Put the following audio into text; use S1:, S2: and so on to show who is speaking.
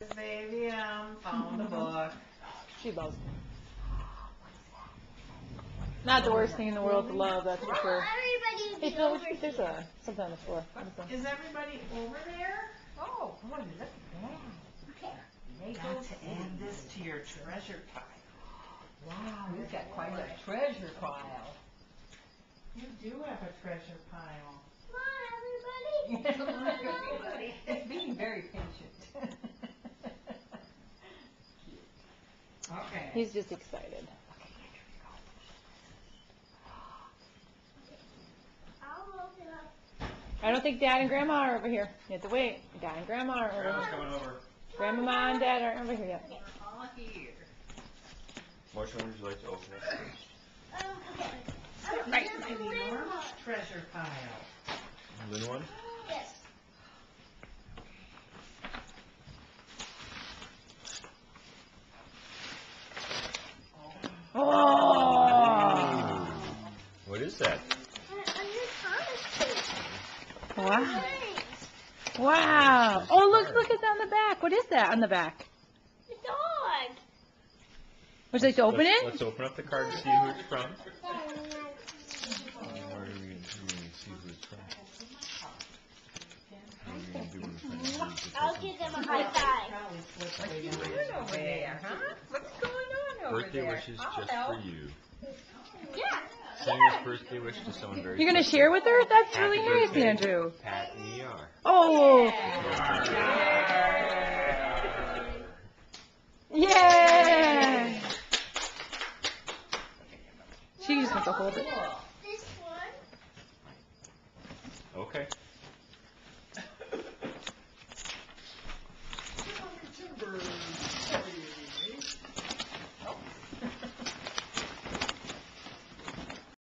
S1: Mrs. Baby found a book.
S2: She loves me. Not the worst thing in the world to love, that's for sure. Hey, Phil, there's something on the floor.
S1: Is everybody over there?
S3: Oh, boy, look at that.
S1: You got to add this to your treasure pile.
S3: Wow, you've got quite a treasure pile.
S1: You do have a treasure pile.
S3: Come on, everybody. It's being very patient. Okay.
S2: He's just excited. I don't think Dad and Grandma are over here. You have to wait. Dad and Grandma are over
S4: Grandma's
S2: here.
S4: coming over.
S2: Grandma and Dad aren't over here yet.
S3: All here.
S4: Which one would you like to open up first?
S1: Right. An enormous treasure pile.
S4: The little one?
S5: Yes.
S2: Oh!
S4: What is that?
S2: Wow. Wow. Oh, look, it's on the back. What is that on the back?
S5: The dog.
S2: Would you like to open it?
S4: Let's open up the card and see who it's from.
S5: I'll give them a high five.
S1: Probably slipped
S3: What's
S1: away
S3: he
S1: down
S3: doing
S1: his
S3: over
S1: bag.
S3: there, huh? What's going on over
S4: Birthday
S3: there?
S4: wishes
S3: I'll
S4: just
S3: help.
S4: for you.
S5: Yeah.
S4: Saying this birthday wish to someone very
S2: You're going to
S4: special.
S2: share with her? That's
S4: Happy
S2: really nice,
S4: birthday,
S2: Andrew.
S4: Pat and ER.
S2: Oh.
S3: Yeah.